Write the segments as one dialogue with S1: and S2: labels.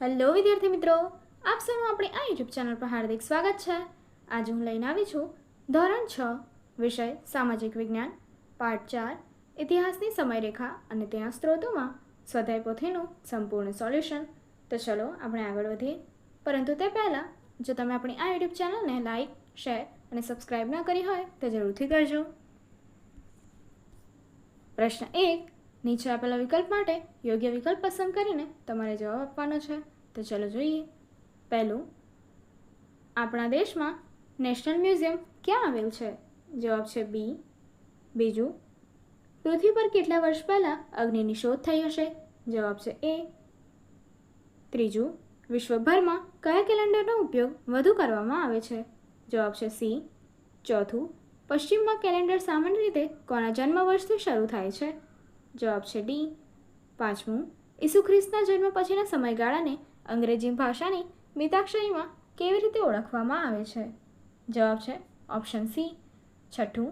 S1: Hello વિદ્યાર્થી મિત્રો, આપ સૌનું આપણી આ યુટ્યુબ ચેનલ પર હાર્દિક સ્વાગત છે। આજે હું લઈને આવી છું ધોરણ 6 વિષય સામાજિક વિજ્ઞાન પાઠ 4 ઇતિહાસની સમયરેખા અને તેના સ્ત્રોતોમાં સ્વાધ્યાય પોથીનું સંપૂર્ણ સોલ્યુશન। તો ચલો આપણે આગળ વધીએ, પરંતુ તે પહેલાં જો તમે આપણી આ યુટ્યુબ ચેનલને લાઇક, શેર અને સબસ્ક્રાઇબ ન કરી હોય તો જરૂરથી કરજો। પ્રશ્ન 1, નીચે આપેલા વિકલ્પ માટે યોગ્ય વિકલ્પ પસંદ કરીને તમારે જવાબ આપવાનો છે। તો ચલો જોઈએ। પહેલું, આપણા દેશમાં નેશનલ મ્યુઝિયમ ક્યાં આવેલ છે? જવાબ છે બી। બીજું, પૃથ્વી પર કેટલા વર્ષ પહેલાં અગ્નિની શોધ થઈ હશે? જવાબ છે એ। ત્રીજું, વિશ્વભરમાં કયા કેલેન્ડરનો ઉપયોગ વધુ કરવામાં આવે છે? જવાબ છે સી। ચોથું, પશ્ચિમમાં કેલેન્ડર સામાન્ય રીતે કોના જન્મ વર્ષથી શરૂ થાય છે? જવાબ છે ડી। પાંચમું, ઈસુ ખ્રિસ્તના જન્મ પછીના સમયગાળાને અંગ્રેજી ભાષાની મિતાક્ષરીમાં કેવી રીતે ઓળખવામાં આવે છે? જવાબ છે ઓપ્શન સી। છઠ્ઠું,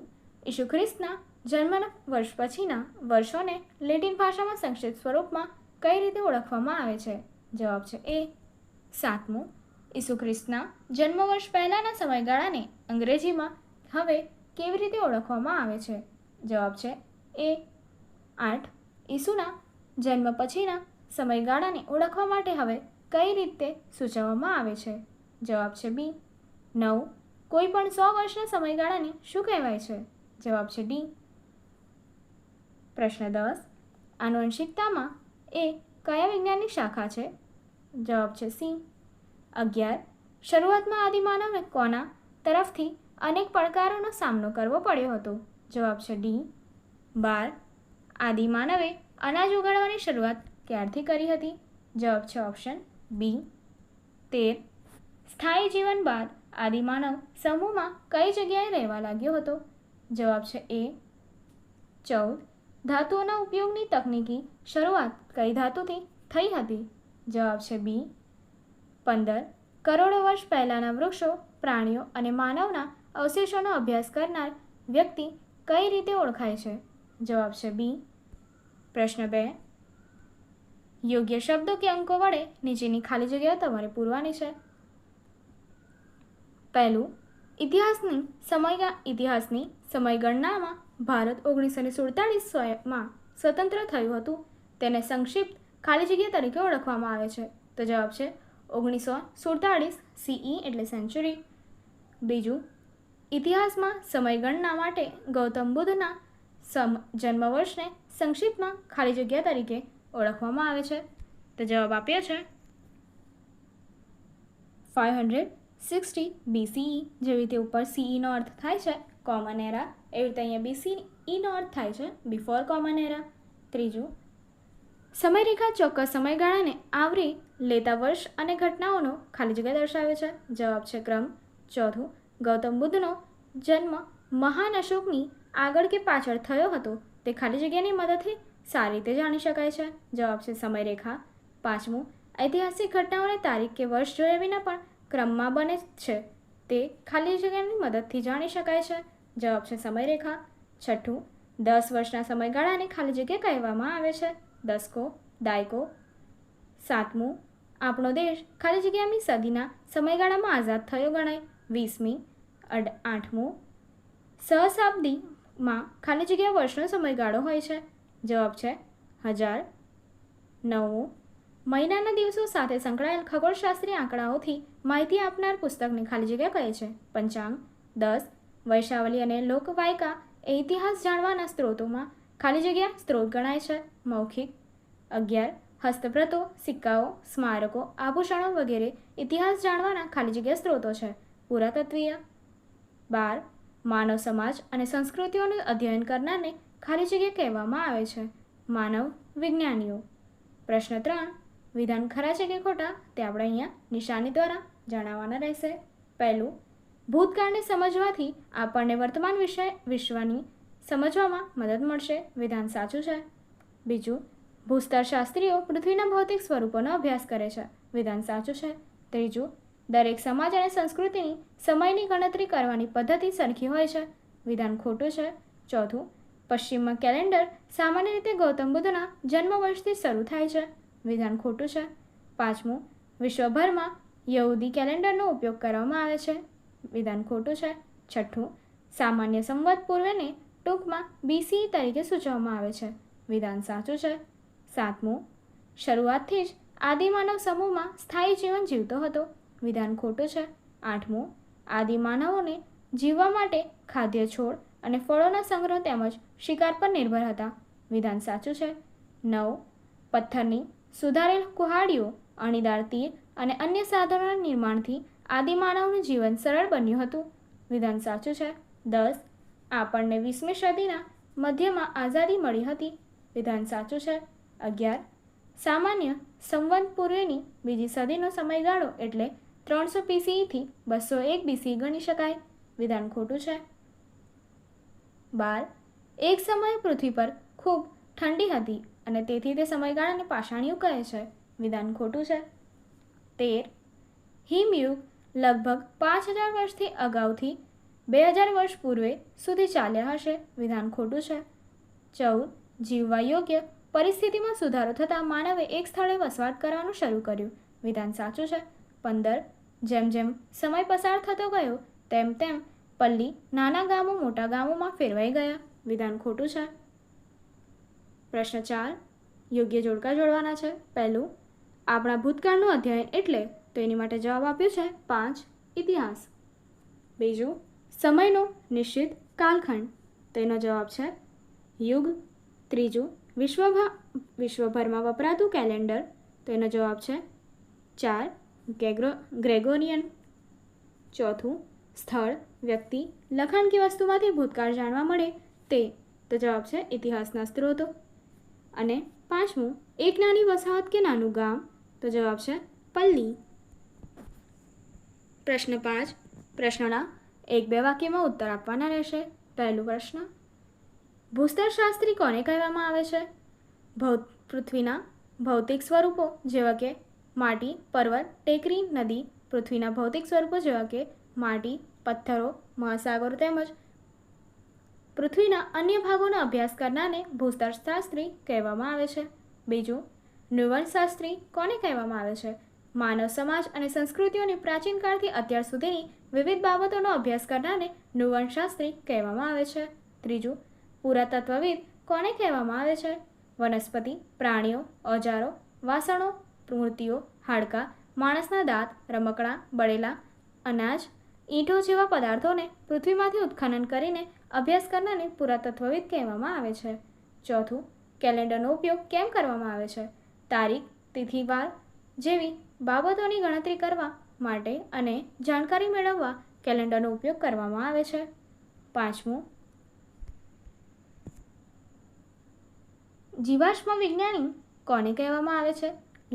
S1: ઈસુ ખ્રિસ્તના જન્મના વર્ષ પછીના વર્ષોને લેટિન ભાષામાં સંક્ષિપ્ત સ્વરૂપમાં કઈ રીતે ઓળખવામાં આવે છે? જવાબ છે એ। સાતમું, ઈસુ ખ્રિસ્તના જન્મ વર્ષ પહેલાંના સમયગાળાને અંગ્રેજીમાં હવે કેવી રીતે ઓળખવામાં આવે છે? જવાબ છે એ। 8, ઈસુના જન્મ પછીના સમયગાળાને ઓળખવા માટે હવે કઈ રીતે સૂચવવામાં આવે છે? જવાબ છે બી। 9, કોઈ પણ 100 વર્ષના સમયગાળાને શું કહેવાય છે? જવાબ છે ડી। પ્રશ્ન 10, આનુવંશિકતામાં એ કયા વિજ્ઞાનની શાખા છે? જવાબ છે સી। 11, શરૂઆતમાં આદિમાનવને કોના તરફથી અનેક પડકારોનો સામનો કરવો પડ્યો હતો? જવાબ છે ડી। 12, આદિમાનવે અનાજ ઉગાડવાની શરૂઆત ક્યારથી કરી હતી? જવાબ છે ઓપ્શન બી। 13, સ્થાયી જીવન બાદ આદિમાનવ સમૂહમાં કઈ જગ્યાએ રહેવા લાગ્યો હતો? જવાબ છે એ। 14, ધાતુઓના ઉપયોગની તકનીકી શરૂઆત કઈ ધાતુથી થઈ હતી? જવાબ છે બી। 15, કરોડો વર્ષ પહેલાંના વૃક્ષો, પ્રાણીઓ અને માનવના અવશેષોનો અભ્યાસ કરનાર વ્યક્તિ કઈ રીતે ઓળખાય છે? જવાબ છે બી। પ્રશ્ન 2, યોગ્ય શબ્દો કે અંકો વડે નીચેની ખાલી જગ્યાઓ તમારે પૂરવાની છે। પહેલું, ઇતિહાસની સમયગણનામાં ભારત 1947માં સ્વતંત્ર થયું હતું, તેને સંક્ષિપ્ત ખાલી જગ્યા તરીકે ઓળખવામાં આવે છે। તો જવાબ છે 1947 CE એટલે સેન્ચુરી। બીજું, ઇતિહાસમાં સમયગણના માટે ગૌતમ બુદ્ધના જન્મ વર્ષને સંક્ષિપ્તમાં ખાલી જગ્યા તરીકે ઓળખવામાં આવે છે। તો જવાબ આપ્યો છે 560 BCE। જેવી રીતે ઉપર CE નો અર્થ થાય છે કોમન એરા, એવી રીતે અહીંયા BCE નો અર્થ થાય છે બિફોર કોમન એરા। ત્રીજું, સમયરેખા ચોક્કસ સમયગાળાને આવરી લેતા વર્ષ અને ઘટનાઓનો ખાલી જગ્યા દર્શાવે છે। જવાબ છે ક્રમ। ચોથું, ગૌતમ બુદ્ધનો જન્મ મહાન અશોકની આગળ કે પાછળ થયો હતો તે ખાલી જગ્યાની મદદથી સારી રીતે જાણી શકાય છે। જવાબ છે સમયરેખા। પાંચમું, ઐતિહાસિક ઘટનાઓને તારીખ કે વર્ષ જોયા વિના પણ ક્રમમાં બને છે તે ખાલી જગ્યાની મદદથી જાણી શકાય છે। જવાબ છે સમયરેખા। છઠ્ઠું, 10 વર્ષના સમયગાળાને ખાલી જગ્યા કહેવામાં આવે છે, દશકો, દાયકો। સાતમું, આપણો દેશ ખાલી જગ્યાની સદીના સમયગાળામાં આઝાદ થયો ગણાય, 20મી। 8મું, સહસ્રાબ્દીમાં ખાલી જગ્યા વર્ષનો સમયગાળો હોય છે। જવાબ છે 1000। 9મું, મહિનાના દિવસો સાથે સંકળાયેલ ખગોળશાસ્ત્રી આંકડાઓથી માહિતી આપનાર પુસ્તકને ખાલી જગ્યા કહે છે, પંચાંગ। 10, વંશાવલી અને લોકવાયકા એ ઇતિહાસ જાણવાના સ્ત્રોતોમાં ખાલી જગ્યા સ્ત્રોત ગણાય છે, મૌખિક। 11, હસ્તપ્રતો, સિક્કાઓ, સ્મારકો, આભૂષણો વગેરે ઇતિહાસ જાણવાના ખાલી જગ્યા સ્ત્રોતો છે, પુરાતત્વીય। 12, માનવ સમાજ અને સંસ્કૃતિઓનું અધ્યયન કરનારને ખાલી જગ્યા કહેવામાં આવે છે, માનવ વિજ્ઞાનીઓ। પ્રશ્ન 3, વિધાન ખરા છે કે ખોટા તે આપણે અહીંયા નિશાની દ્વારા જણાવવાના રહેશે। પહેલું, ભૂતકાળને સમજવાથી આપણને વર્તમાન વિશ્વની સમજવામાં મદદ મળશે, વિધાન સાચું છે। બીજું, ભૂસ્તરશાસ્ત્રીઓ પૃથ્વીના ભૌતિક સ્વરૂપોનો અભ્યાસ કરે છે, વિધાન સાચું છે। ત્રીજું, દરેક સમાજ અને સંસ્કૃતિની સમયની ગણતરી કરવાની પદ્ધતિ સરખી હોય છે, વિધાન ખોટું છે। ચોથું, પશ્ચિમમાં કેલેન્ડર સામાન્ય રીતે ગૌતમ બુદ્ધના જન્મ વર્ષથી શરૂ થાય છે, વિધાન ખોટું છે। પાંચમું, વિશ્વભરમાં યહૂદી કેલેન્ડરનો ઉપયોગ કરવામાં આવે છે. વિધાન ખોટું છે. છઠ્ઠું, સામાન્ય સંવત પૂર્વેને ટૂંકમાં BCE તરીકે સૂચવવામાં આવે છે. વિધાન સાચું છે. સાતમું, શરૂઆતથી જ આદિમાનવ સમૂહમાં સ્થાયી જીવન જીવતો હતો. વિધાન ખોટું છે. આઠમું, આદિમાનવોને જીવવા માટે ખાદ્ય છોડ અને ફળોના સંગ્રહ તેમજ શિકાર પર નિર્ભર હતા. વિધાન સાચું છે. 9, પથ્થરની સુધારેલ કુહાડીઓ, અણીદાર તીર અને અન્ય સાધનોના નિર્માણથી આદિમાનવનું જીવન સરળ બન્યું હતું. વિધાન સાચું છે. 10, આપણને 20મી સદીના મધ્યમાં આઝાદી મળી હતી. વિધાન સાચું છે. 11, સામાન્ય સંવત પૂર્વેની બીજી સદીનો સમયગાળો એટલે 300 BCE થી 201 BCE ગણી શકાય. વિધાન ખોટું છે. 12, એક સમયે પૃથ્વી પર ખૂબ ઠંડી હતી અને તેથી તે સમયગાળાને પાષાણ યુગ કહે છે. વિધાન ખોટું છે. 13, હિમયુગ લગભગ 5000 વર્ષથી અગાઉથી 2000 વર્ષ પૂર્વે સુધી ચાલ્યા હશે. વિધાન ખોટું છે. 14, જીવવા યોગ્ય પરિસ્થિતિમાં સુધારો થતાં માનવે એક સ્થળે વસવાટ કરવાનું શરૂ કર્યું. વિધાન સાચું છે. 15, જેમ જેમ સમય પસાર થતો ગયો તેમ તેમ પલ્લી નાના ગામો મોટા ગામોમાં ફેરવાઈ ગયા. વિધાન ખોટું છે. પ્રશ્ન 4, યોગ્ય જોડકા જોડવાના છે. પહેલું, આપણા ભૂતકાળનું અધ્યયન એટલે તો એની માટે જવાબ આપ્યો છે 5, ઇતિહાસ. બીજું, સમયનો નિશ્ચિત કાલખંડ, તેનો જવાબ છે યુગ. ત્રીજું, વિશ્વભરમાં વપરાતું કેલેન્ડર, તેનો જવાબ છે 4, ગ્રેગોરિયન. ચોથું, સ્થળ, વ્યક્તિ, લખાણ કે વસ્તુમાંથી ભૂતકાળ જાણવા મળે તે, તો જવાબ છે ઇતિહાસના સ્ત્રોતો. અને પાંચમું, એક નાની વસાહત કે નાનું ગામ, તો જવાબ છે પલ્લી. પ્રશ્ન 5, પ્રશ્નોના 1-2 વાક્યમાં ઉત્તર આપવાના રહેશે. પહેલો પ્રશ્ન, ભૂસ્તરશાસ્ત્રી કોને કહેવામાં આવે છે? પૃથ્વીના ભૌતિક સ્વરૂપો જેવા કે માટી, પર્વત, ટેકરી, નદી, પૃથ્વીના ભૌતિક સ્વરૂપો જેવા કે માટી, પથ્થરો, મહાસાગરો તેમજ પૃથ્વીના અન્ય ભાગોનો અભ્યાસ કરનારને ભૂસ્તરશાસ્ત્રી કહેવામાં આવે છે. બીજું, નૃવંશશાસ્ત્રી કોને કહેવામાં આવે છે? માનવ સમાજ અને સંસ્કૃતિઓની પ્રાચીન કાળથી અત્યાર સુધીની વિવિધ બાબતોનો અભ્યાસ કરનારને નૃવંશશાસ્ત્રી કહેવામાં આવે છે. ત્રીજું, પુરાતત્વવિદ કોને કહેવામાં આવે છે? વનસ્પતિ, પ્રાણીઓ, ઓજારો, વાસણો, મૂર્તિઓ, હાડકાં, માણસના દાંત, રમકડાં, બળેલા, અનાજ, ઈંટો જેવા પદાર્થોને પૃથ્વીમાંથી ઉત્ખનન કરીને અભ્યાસ કરનારને પુરાતત્વવિદ કહેવામાં આવે છે. ચોથું, કેલેન્ડરનો ઉપયોગ કેમ કરવામાં આવે છે? તારીખ, તિથિ, વાર જેવી બાબતોની ગણતરી કરવા માટે અને જાણકારી મેળવવા કેલેન્ડરનો ઉપયોગ કરવામાં આવે છે. પાંચમું, જીવાશ્મ વિજ્ઞાની કોને કહેવામાં આવે છે?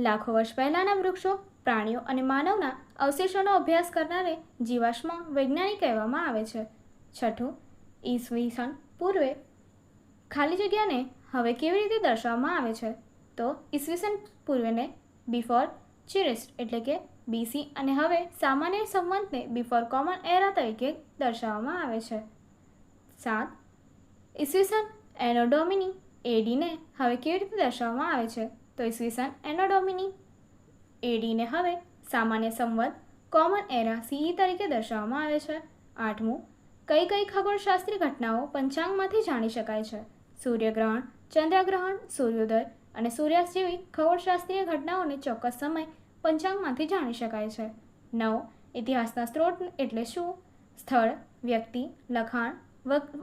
S1: લાખો વર્ષ પહેલાંના વૃક્ષો, પ્રાણીઓ અને માનવના અવશેષોનો અભ્યાસ કરનારે જીવાશ્મ વૈજ્ઞાનિક કહેવામાં આવે છે. છઠ્ઠું, ઈસવીસન પૂર્વે ખાલી જગ્યાને હવે કેવી રીતે દર્શાવવામાં આવે છે? તો ઈસવીસન પૂર્વેને બિફોર ચિરિસ્ટ એટલે કે BC અને હવે સામાન્ય સંવતને બિફોર કોમન એરા તરીકે દર્શાવવામાં આવે છે. 7, ઈસવીસન એનો ડોમિની ADને હવે કેવી રીતે દર્શાવવામાં આવે છે? તો ઈસવીસન એનો ડોમિની ADને હવે સામાન્ય સંવત કોમન એરા CE તરીકે દર્શાવવામાં આવે છે. 8મું, કઈ કઈ ખગોળશાસ્ત્રી ઘટનાઓ પંચાંગમાંથી જાણી શકાય છે? સૂર્યગ્રહણ, ચંદ્રગ્રહણ, સૂર્યોદય અને સૂર્યાસ્ત જેવી ખગોળશાસ્ત્રીય ઘટનાઓને ચોક્કસ સમય પંચાંગમાંથી જાણી શકાય છે. 9, ઇતિહાસના સ્ત્રોત એટલે શું? સ્થળ, વ્યક્તિ, લખાણ,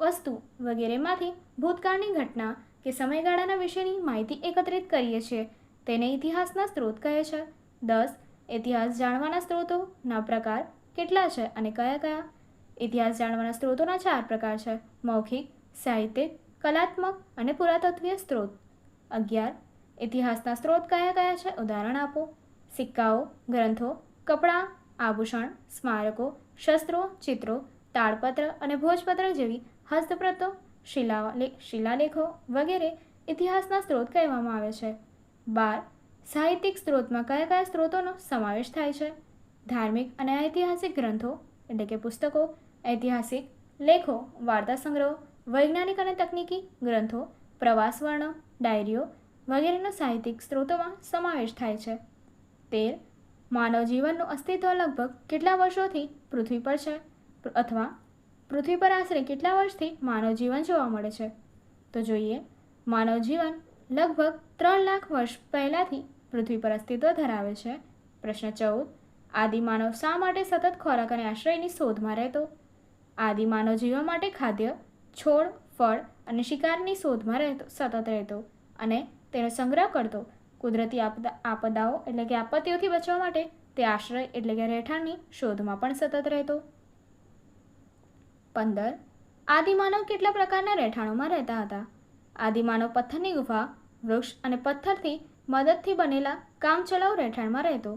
S1: વસ્તુ વગેરેમાંથી ભૂતકાળની ઘટના કે સમયગાળાના વિશેની માહિતી એકત્રિત કરીએ છીએ તેને ઇતિહાસના સ્ત્રોત કહે છે. 10, ઇતિહાસ જાણવાના સ્ત્રોતોના પ્રકાર કેટલા છે અને કયા કયા? ઇતિહાસ જાણવાના સ્ત્રોતોના 4 પ્રકાર છે: મૌખિક, સાહિત્યિક, કલાત્મક અને પુરાતત્વીય સ્ત્રોત. 11, ઇતિહાસના સ્ત્રોત કયા કયા છે? ઉદાહરણ આપો. સિક્કાઓ, ગ્રંથો, કપડાં, આભૂષણ, સ્મારકો, શસ્ત્રો, ચિત્રો, તાડપત્ર અને ભોજપત્ર જેવી હસ્તપ્રતો, શિલાલેખો વગેરે ઇતિહાસના સ્ત્રોત કહેવામાં આવે છે. 12, સાહિત્યિક સ્ત્રોતમાં કયા કયા સ્ત્રોતોનો સમાવેશ થાય છે? ધાર્મિક અને ઐતિહાસિક ગ્રંથો એટલે કે પુસ્તકો, ઐતિહાસિક લેખો, વાર્તા સંગ્રહો, વૈજ્ઞાનિક અને તકનીકી ગ્રંથો, પ્રવાસ વર્ણનો, ડાયરીઓ વગેરેનો સાહિત્યિક સ્ત્રોતોમાં સમાવેશ થાય છે. 13, માનવ જીવનનું અસ્તિત્વ લગભગ કેટલા વર્ષોથી પૃથ્વી પર છે, અથવા પૃથ્વી પર આશરે કેટલા વર્ષથી માનવ જીવન જોવા મળે છે? તો જોઈએ, માનવ જીવન લગભગ 3 લાખ વર્ષ પહેલાંથી પૃથ્વી પર અસ્તિત્વ ધરાવે છે. પ્રશ્ન 14. આદિમાનવ શા માટે સતત ખોરાક અને આશ્રયની શોધમાં રહેતો? આદિમાનવ જીવવા માટે ખાદ્ય, છોડ, ફળ અને શિકારની શોધમાં સતત રહેતો અને તેનો સંગ્રહ કરતો. કુદરતી આપદાઓ એટલે કે આપત્તિઓથી બચવા માટે તે આશ્રય એટલે કે રહેઠાણની શોધમાં પણ સતત રહેતો. 15. આદિમાનવ કેટલા પ્રકારના રહેઠાણોમાં રહેતા હતા? આદિમાનવ પથ્થરની ગુફા, વૃક્ષ અને પથ્થરથી મદદથી બનેલા કામચલાઉ રહેઠાણમાં રહેતો.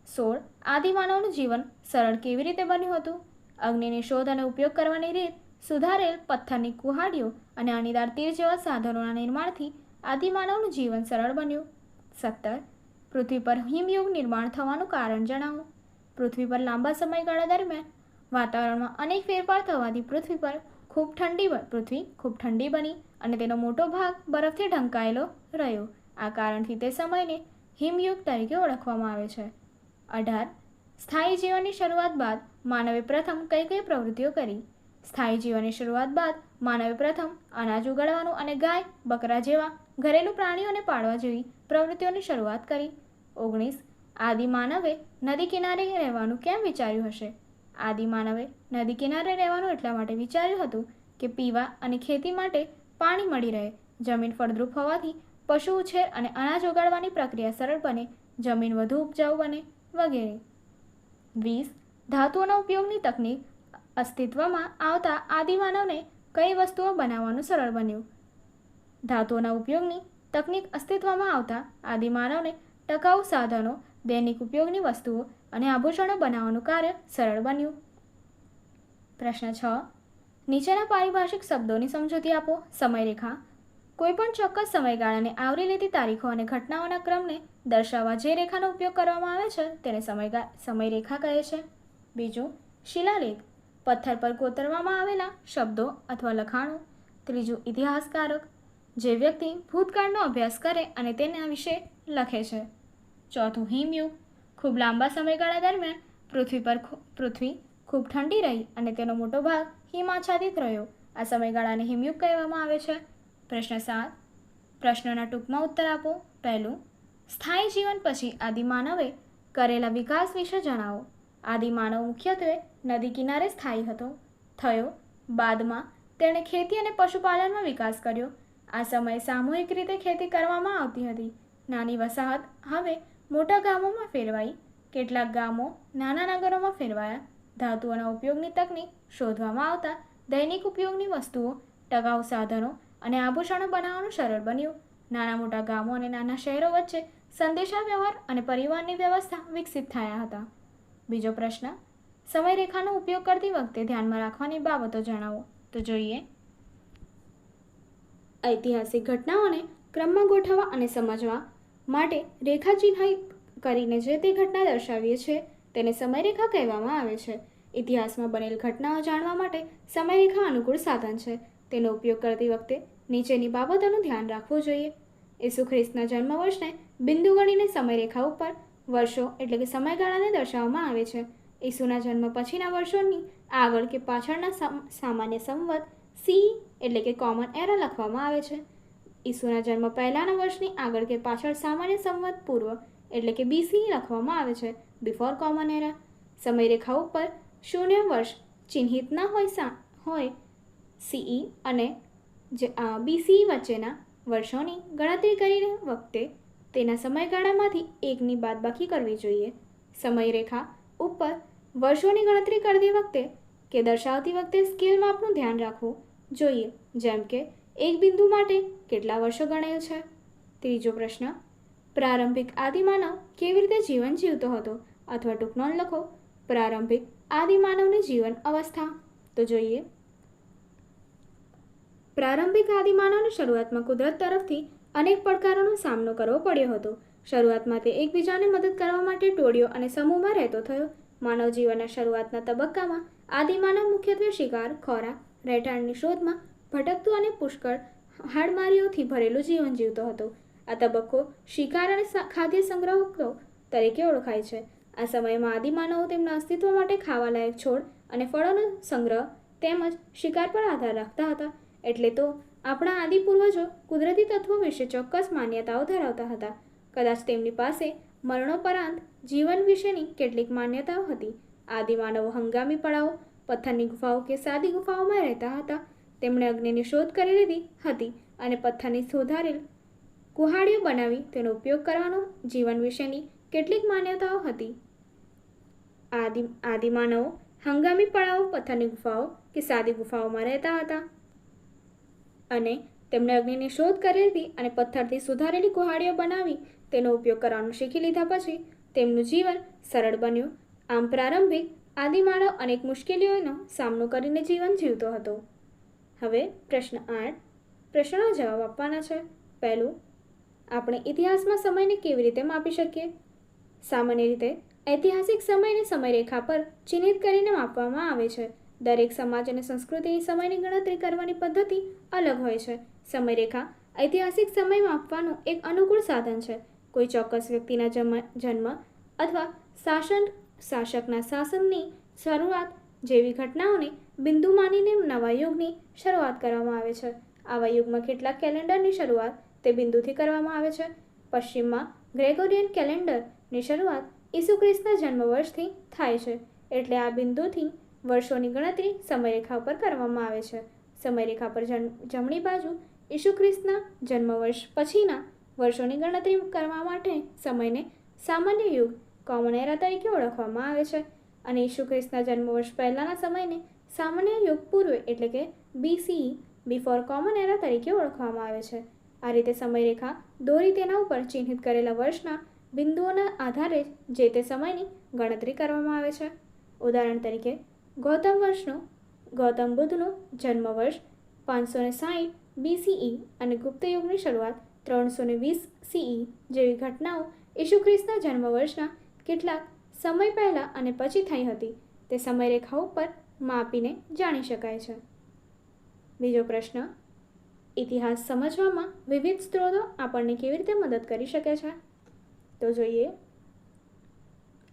S1: 16. આદિમાનવનું જીવન સરળ કેવી રીતે બન્યું હતું? અગ્નિની શોધ અને ઉપયોગ કરવાની રીત, સુધારેલ પથ્થરની કુહાડીઓ અને અણીદાર તીર જેવા સાધનોના નિર્માણથી આદિમાનવનું જીવન સરળ બન્યું. 17. પૃથ્વી પર હિમયુગ નિર્માણ થવાનું કારણ જણાવો. પૃથ્વી પર લાંબા સમયગાળા દરમિયાન વાતાવરણમાં અનેક ફેરફાર થવાથી પૃથ્વી ખૂબ ઠંડી બની અને તેનો મોટો ભાગ બરફથી ઢંકાયેલો રહ્યો. આ કારણથી તે સમયને હિમયુગ તરીકે ઓળખવામાં આવે છે. 18. સ્થાયી જીવનની શરૂઆત બાદ માનવે પ્રથમ કઈ કઈ પ્રવૃત્તિઓ કરી? સ્થાયી જીવનની શરૂઆત બાદ માનવે પ્રથમ અનાજ ઉગાડવાનું અને ગાય, બકરા જેવા ઘરેલું પ્રાણીઓને પાળવા જેવી પ્રવૃત્તિઓની શરૂઆત કરી. 19. આદિમાનવે નદી કિનારે રહેવાનું કેમ વિચાર્યું હશે? આદિમાનવે નદી કિનારે રહેવાનું એટલા માટે વિચાર્યું હતું કે પીવા અને ખેતી માટે પાણી મળી રહે, જમીન ફળદ્રુપ હોવાથી પશુ ઉછેર અને અનાજ ઉગાડવાની પ્રક્રિયા સરળ બને, જમીન વધુ ઉપજાઉ બને વગેરે. 20. ધાતુઓના ઉપયોગની તકનીક અસ્તિત્વમાં આવતા આદિમાનવને કઈ વસ્તુઓ બનાવવાનું સરળ બન્યું? ધાતુઓના ઉપયોગની તકનીક અસ્તિત્વમાં આવતા આદિમાનવને ટકાઉ સાધનો, દૈનિક ઉપયોગની વસ્તુઓ અને આભૂષણો બનાવવાનું કાર્ય સરળ બન્યું. પ્રશ્ન 6. નીચેના પારિભાષિક શબ્દોની સમજૂતી આપો. સમયરેખા. કોઈપણ ચોક્કસ સમયગાળાને આવરી લેતી તારીખો અને ઘટનાઓના ક્રમને દર્શાવવા જે રેખાનો ઉપયોગ કરવામાં આવે છે તેને સમયરેખા કહે છે. બીજું, શિલાલેખ. પથ્થર પર કોતરવામાં આવેલા શબ્દો અથવા લખાણો. ત્રીજું, ઇતિહાસકારક. જે વ્યક્તિ ભૂતકાળનો અભ્યાસ કરે અને તેના વિશે લખે છે. ચોથું, હિમયુગ. ખૂબ લાંબા સમયગાળા દરમિયાન પૃથ્વી ખૂબ ઠંડી રહી અને તેનો મોટો ભાગ હિમાચ્છાદિત રહ્યો. આ સમયગાળાને હિમયુગ કહેવામાં આવે છે. પ્રશ્ન 7. પ્રશ્નોના ટૂંકમાં ઉત્તર આપો. પહેલું, સ્થાયી જીવન પછી આદિમાનવે કરેલા વિકાસ વિશે જણાવો. આદિમાનવ મુખ્યત્વે નદી કિનારે સ્થાયી થયો. બાદમાં તેણે ખેતી અને પશુપાલનમાં વિકાસ કર્યો. આ સમયે સામૂહિક રીતે ખેતી કરવામાં આવતી હતી. નાની વસાહત હવે મોટા ગામોમાં ફેરવાઈ. કેટલાક ગામો નાના નગરોમાં ફેરવાયા. ધાતુઓના ઉપયોગની તકનીક શોધવામાં આવતા દૈનિક ઉપયોગની વસ્તુઓ, ટકાઉ સાધનો અને આભૂષણો બનાવવાનું સરળ બન્યું. નાના મોટા ગામો અને નાના શહેરો વચ્ચે સંદેશાવ્યવહાર અને પરિવહનની વ્યવસ્થા વિકસિત થયા હતા. બીજો પ્રશ્ન, સમયરેખાનો ઉપયોગ કરતી વખતે ધ્યાનમાં રાખવાની બાબતો જણાવો. તો જોઈએ, ઐતિહાસિક ઘટનાઓને ક્રમમાં ગોઠવવા અને સમજવા માટે રેખા ચિહ્નિત કરીને જે તે ઘટના દર્શાવીએ છીએ તેને સમયરેખા કહેવામાં આવે છે. ઇતિહાસમાં બનેલ ઘટનાઓ જાણવા માટે સમયરેખા અનુકૂળ સાધન છે. તેનો ઉપયોગ કરતી વખતે નીચેની બાબતોનું ધ્યાન રાખવું જોઈએ. ઈસુ ખ્રિસ્તના જન્મ વર્ષને બિંદુ ગણીને સમયરેખા ઉપર વર્ષો એટલે કે સમયગાળાને દર્શાવવામાં આવે છે. ઈસુના જન્મ પછીના વર્ષોની આગળ કે પાછળના સામાન્ય સંવત સી એટલે કે કોમન એરા લખવામાં આવે છે. ઈસુના જન્મ પહેલાંના વર્ષની આગળ કે પાછળ સામાન્ય સંવત પૂર્વ એટલે કે બીસી લખવામાં આવે છે, બિફોર કોમન એરા. સમયરેખા ઉપર શૂન્ય વર્ષ ચિહ્નિત ન હોય સીઈ અને બીસી વચ્ચેના વર્ષોની ગણતરી કરી વખતે તેના સમયગાળામાંથી એકની બાદબાકી કરવી જોઈએ. સમયરેખા ઉપર વર્ષોની ગણતરી કરતી વખતે કે દર્શાવતી વખતે સ્કેલ માપનું ધ્યાન રાખવું જોઈએ, જેમ કે એક બિંદુ માટે કેટલા વર્ષો ગણેલ છે. ત્રીજો પ્રશ્ન, પ્રારંભિક આદિમાનવ કેવી રીતે જીવન જીવતો હતો? અથવા ટૂંક નોંધ લખો. પ્રારંભિક આદિમાનવની જીવન અવસ્થા. તો જોઈએ, પ્રારંભિક આદિમાનવને શરૂઆતમાં કુદરત તરફથી અનેક પડકારોનો સામનો કરવો પડ્યો હતો. શરૂઆતમાં તે એકબીજાને મદદ કરવા માટે ટોળીઓ અને સમૂહમાં રહેતો થયો. માનવ જીવનના શરૂઆતના તબક્કામાં આદિમાનવ મુખ્યત્વે શિકાર, ખોરાક, રહેઠાણની શોધમાં ભટકતું અને પુષ્કળ હાડમારીઓથી ભરેલું જીવન જીવતો હતો. આ તબક્કો શિકાર અને ખાદ્ય સંગ્રહકો તરીકે ઓળખાય છે. આ સમયમાં આદિમાનવો તેમના અસ્તિત્વ માટે ખાવાલાયક છોડ અને ફળોનો સંગ્રહ તેમજ શિકાર પર આધાર રાખતા હતા. એટલે તો આપણા આદિ પૂર્વજો કુદરતી તત્વો વિશે ચોક્કસ માન્યતાઓ ધરાવતા હતા. કદાચ તેમની પાસે મરણોપરાંત જીવન વિશેની કેટલીક માન્યતાઓ હતી. આદિમાનવો હંગામી પડાવો, પથ્થરની ગુફાઓ કે સાદી ગુફાઓમાં રહેતા હતા. તેમણે અગ્નિની શોધ કરી લીધી હતી અને પથ્થરની સુધારેલ કુહાડીઓ બનાવી તેનો ઉપયોગ કરવાનો જીવન વિશેની કેટલીક માન્યતાઓ હતી. આદિમાનવો હંગામી પડાવો, પથ્થરની ગુફાઓ કે સાદી ગુફાઓમાં રહેતા હતા અને તેમણે અગ્નિની શોધ કરી લીધી અને પથ્થરથી સુધારેલી કુહાડીઓ બનાવી તેનો ઉપયોગ કરવાનું શીખી લીધા પછી તેમનું જીવન સરળ બન્યું. આમ પ્રારંભિક આદિમાનવ અનેક મુશ્કેલીઓનો સામનો કરીને જીવન જીવતો હતો. હવે પ્રશ્ન 8 પ્રશ્નનો જવાબ આપવાના છે. પહેલું, આપણે ઇતિહાસમાં સમયને કેવી રીતે માપી શકીએ? સામાન્ય રીતે ઐતિહાસિક સમયને સમયરેખા પર ચિહ્નિત કરીને માપવામાં આવે છે. દરેક સમાજ અને સંસ્કૃતિની સમયની ગણતરી કરવાની પદ્ધતિ અલગ હોય છે. સમયરેખા ઐતિહાસિક સમય માપવાનું એક અનુકૂળ સાધન છે. કોઈ ચોક્કસ વ્યક્તિના જન્મ અથવા શાસકના શાસનની શરૂઆત જેવી ઘટનાઓને બિંદુ માનીને નવા યુગની શરૂઆત કરવામાં આવે છે. આવા યુગમાં કેટલાક કેલેન્ડરની શરૂઆત તે બિંદુથી કરવામાં આવે છે. પશ્ચિમમાં ગ્રેગોરિયન કેલેન્ડરની શરૂઆત ઈસુ ખ્રિસ્તના જન્મ વર્ષથી થાય છે. એટલે આ બિંદુથી વર્ષોની ગણતરી સમયરેખા પર કરવામાં આવે છે. સમયરેખા પર જમણી બાજુ ઈસુ ખ્રિસ્તના જન્મ વર્ષ પછીના વર્ષોની ગણતરી કરવા માટે સમયને સામાન્ય યુગ કોમન એરા તરીકે ઓળખવામાં આવે છે અને ઈસુ ખ્રિસ્તના જન્મ વર્ષ પહેલાંના સમયને સામાન્ય યુગ પૂર્વે એટલે કે BCE બિફોર કોમન એરા તરીકે ઓળખવામાં આવે છે. આ રીતે સમયરેખા દોરી તેના ઉપર ચિહ્નિત કરેલા વર્ષના બિંદુઓના આધારે જે તે સમયની ગણતરી કરવામાં આવે છે. ઉદાહરણ તરીકે ગૌતમ બુદ્ધનો જન્મ વર્ષ 560 BCE અને ગુપ્ત યુગની શરૂઆત 320 CE જેવી ઘટનાઓ ઈસુ ખ્રિસ્તના જન્મ વર્ષના કેટલાક સમય પહેલાં અને પછી થઈ હતી તે સમયરેખા ઉપર માપીને જાણી શકાય છે. બીજો પ્રશ્ન, ઇતિહાસ સમજવામાં વિવિધ સ્ત્રોતો આપણને કેવી રીતે મદદ કરી શકે છે? તો જોઈએ.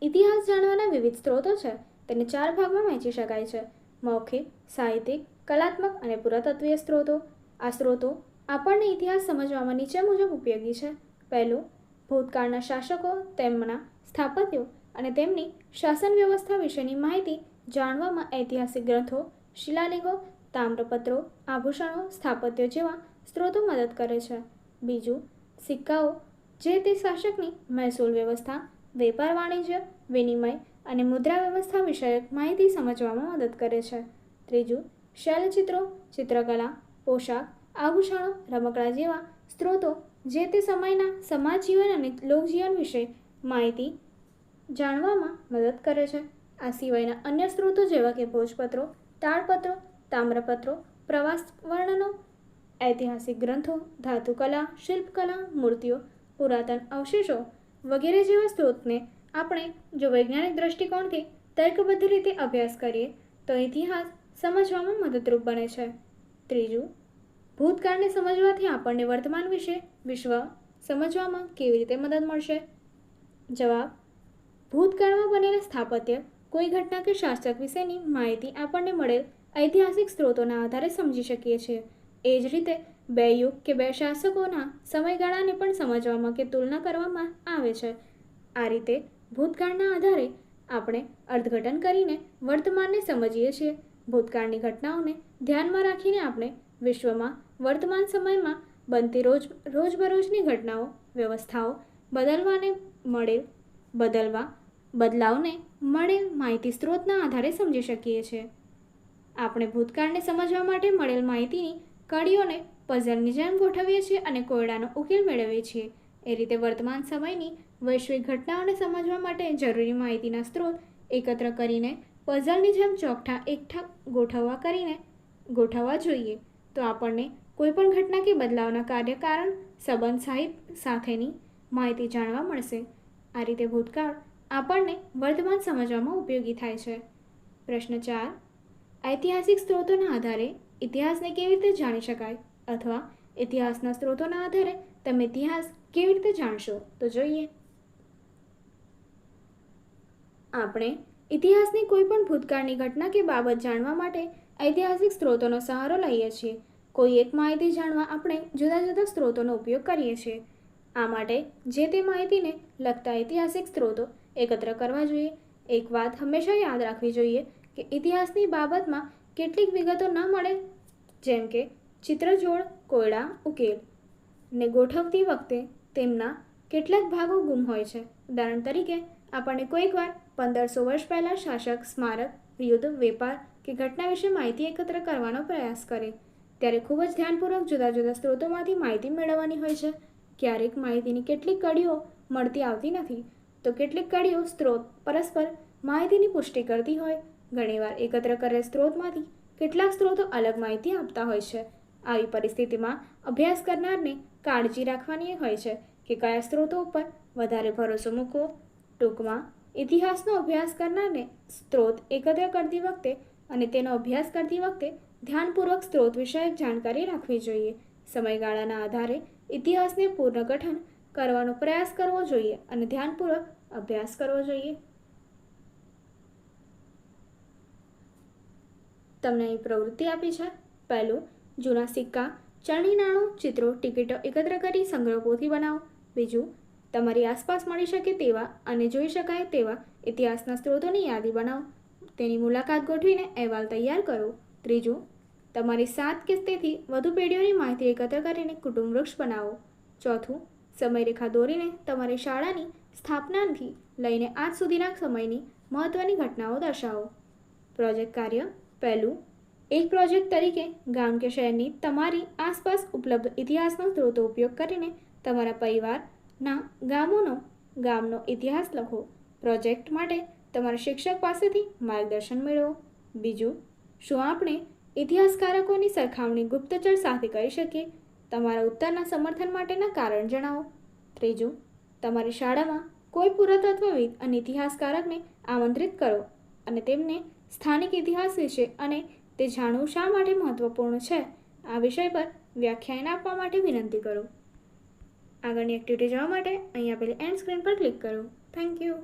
S1: ઇતિહાસ જાણવાના વિવિધ સ્ત્રોતો છે તેને 4 ભાગમાં વહેંચી શકાય છે: મૌખિક, સાહિત્યિક, કલાત્મક અને પુરાતત્વીય સ્ત્રોતો. આ સ્ત્રોતો આપણને ઇતિહાસ સમજવામાં નીચે મુજબ ઉપયોગી છે. પહેલું, ભૂતકાળના શાસકો, તેમના સ્થાપત્યો અને તેમની શાસન વ્યવસ્થા વિશેની માહિતી જાણવામાં ઐતિહાસિક ગ્રંથો, શિલાલેખો, તામ્રપત્રો, આભૂષણો, સ્થાપત્યો જેવા સ્ત્રોતો મદદ કરે છે. બીજું, સિક્કાઓ જે તે શાસકની મહેસૂલ વ્યવસ્થા, વેપાર વાણિજ્ય, વિનિમય અને મુદ્રા વ્યવસ્થા વિષયક માહિતી સમજવામાં મદદ કરે છે. ત્રીજું, શૈલચિત્રો, ચિત્રકલા, પોશાક, આભૂષણો, રમકડાં જેવા સ્ત્રોતો જે તે સમયના સમાજ જીવન અને લોકજીવન વિશે માહિતી જાણવામાં મદદ કરે છે. આ સિવાયના અન્ય સ્ત્રોતો જેવા કે ભોજપત્રો, તાળપત્રો, તામ્રપત્રો, પ્રવાસ વર્ણનો, ઐતિહાસિક ગ્રંથો, ધાતુકલા, શિલ્પકલા, મૂર્તિઓ, પુરાતન અવશેષો વગેરે જેવા સ્ત્રોતને આપણે જો વૈજ્ઞાનિક દૃષ્ટિકોણથી તર્કબદ્ધ રીતે અભ્યાસ કરીએ તો ઇતિહાસ સમજવામાં મદદરૂપ બને છે. ત્રીજું, ભૂતકાળને સમજવાથી આપણને વર્તમાન વિશ્વ સમજવામાં કેવી રીતે મદદ મળશે? જવાબ: ભૂતકાળમાં બનેલા સ્થાપત્ય, કોઈ ઘટના કે શાસક વિશેની માહિતી આપણને મળેલ ઐતિહાસિક સ્ત્રોતોના આધારે સમજી શકીએ છીએ. એ જ રીતે બે યુગ કે બે શાસકોના સમયગાળાને પણ સમજવામાં કે તુલના કરવામાં આવે છે. આ રીતે ભૂતકાળના આધારે આપણે અર્થઘટન કરીને વર્તમાનને સમજીએ છીએ. ભૂતકાળની ઘટનાઓને ધ્યાનમાં રાખીને આપણે વિશ્વમાં વર્તમાન સમયમાં બનતી રોજબરોજની ઘટનાઓ, વ્યવસ્થાઓ બદલાવને મળેલ માહિતી સ્ત્રોતના આધારે સમજી શકીએ છીએ. આપણે ભૂતકાળને સમજવા માટે મળેલ માહિતીની કડીઓને પઝલની જેમ ગોઠવીએ છીએ અને કોયડાનો ઉકેલ મેળવીએ છીએ. એ રીતે વર્તમાન સમયની વૈશ્વિક ઘટનાઓને સમજવા માટે જરૂરી માહિતીના સ્ત્રોત એકત્ર કરીને પઝલની જેમ ચોકઠા એકઠા ગોઠવવા જોઈએ તો આપણને કોઈપણ ઘટના કે બદલાવના કાર્યકારણ સંબંધ સાથેની માહિતી જાણવા મળશે. આ રીતે ભૂતકાળ આપણને વર્તમાન સમજવામાં ઉપયોગી થાય છે. પ્રશ્ન 4, ઐતિહાસિક સ્ત્રોતોના આધારે ઇતિહાસને કેવી રીતે જાણી શકાય અથવા ઇતિહાસના સ્ત્રોતોના આધારે તમે ઇતિહાસ કેવી રીતે જાણશો? તો જોઈએ. આપણે ઇતિહાસની કોઈ પણ ભૂતકાળની ઘટના કે બાબત જાણવા માટે ઐતિહાસિક સ્ત્રોતોનો સહારો લઈએ છીએ. કોઈ એક માહિતી જાણવા આપણે જુદા જુદા સ્ત્રોતોનો ઉપયોગ કરીએ છીએ. આ માટે જે તે માહિતીને લગતા ઐતિહાસિક સ્ત્રોતો એકત્ર કરવા જોઈએ. એક વાત હંમેશા યાદ રાખવી જોઈએ કે ઇતિહાસની બાબતમાં કેટલીક વિગતો ન મળે, જેમ કે ચિત્રજોડ, કોયડા ઉકેલ ને ગોઠવતી વખતે તેમના કેટલાક ભાગો ગુમ હોય છે. ઉદાહરણ તરીકે, આપણને કોઈકવાર 1500 વર્ષ પહેલાં શાસક, સ્મારક, યુદ્ધ, વેપાર કે ઘટના વિશે માહિતી એકત્ર કરવાનો પ્રયાસ કરે ત્યારે ખૂબ જ ધ્યાનપૂર્વક જુદા જુદા સ્ત્રોતોમાંથી માહિતી મેળવવાની હોય છે. ક્યારેક માહિતીની કેટલીક કડીઓ મળતી આવતી નથી, તો કેટલીક કડીઓ સ્ત્રોત પરસ્પર માહિતીની પુષ્ટિ કરતી હોય. ઘણીવાર એકત્ર કરેલ સ્ત્રોતમાંથી કેટલાક સ્ત્રોતો અલગ માહિતી આપતા હોય છે. આવી પરિસ્થિતિમાં અભ્યાસ કરનારને કાળજી રાખવાની હોય છે કે કયા સ્ત્રોતો ઉપર વધારે ભરોસો મૂકવો. ટૂંકમાં, ઇતિહાસનો અભ્યાસ કરનારને સ્ત્રોત એકત્ર કરતી વખતે અને તેનો અભ્યાસ કરતી વખતે ધ્યાનપૂર્વક સ્ત્રોત વિષયક જાણકારી રાખવી જોઈએ. સમયગાળાના આધારે ઇતિહાસને પુનર્ગઠન કરવાનો પ્રયાસ કરવો જોઈએ અને ધ્યાનપૂર્વક અભ્યાસ કરવો જોઈએ. તમને અહીં પ્રવૃત્તિ આપી છે. પહેલું, જૂના સિક્કા, ચલણી નાણું, ચિત્રો, ટિકિટો એકત્ર કરી સંગ્રહ પોથી બનાવો. બીજું, તમારી આસપાસ મળી શકે તેવા અને જોઈ શકાય તેવા ઇતિહાસના સ્ત્રોતોની યાદી બનાવો. તેની મુલાકાત ગોઠવીને અહેવાલ તૈયાર કરો. ત્રીજું, તમારી 7 કે તેથી વધુ પેઢીઓની માહિતી એકત્ર કરીને કુટુંબ વૃક્ષ બનાવો. ચોથું, સમયરેખા દોરીને તમારી શાળાની સ્થાપનાથી લઈને આજ સુધીના સમયની મહત્ત્વની ઘટનાઓ દર્શાવો. પ્રોજેક્ટ કાર્ય. પહેલું, એક પ્રોજેક્ટ તરીકે ગામ કે શહેરની તમારી આસપાસ ઉપલબ્ધ ઇતિહાસનો સ્ત્રોતો ઉપયોગ કરીને તમારા પરિવારના ગામનો ઇતિહાસ લખો. પ્રોજેક્ટ માટે તમારા શિક્ષક પાસેથી માર્ગદર્શન મેળવો. બીજું, શું આપણે ઇતિહાસકારકોની સરખામણી ગુપ્તચર સાથે કરી શકીએ? તમારા ઉત્તરના સમર્થન માટેના કારણ જણાવો. ત્રીજું, તમારી શાળામાં કોઈ પુરાતત્વવિદ અને ઇતિહાસકારકને આમંત્રિત કરો અને તેમને સ્થાનિક ઇતિહાસ વિશે અને તે જાણવું શા માટે મહત્વપૂર્ણ છે આ વિષય પર વ્યાખ્યાન આપવા માટે વિનંતી કરો. આગળની એક્ટિવિટી જોવા માટે અહીં આપેલી એન્ડ સ્ક્રીન પર ક્લિક કરો. Thank you.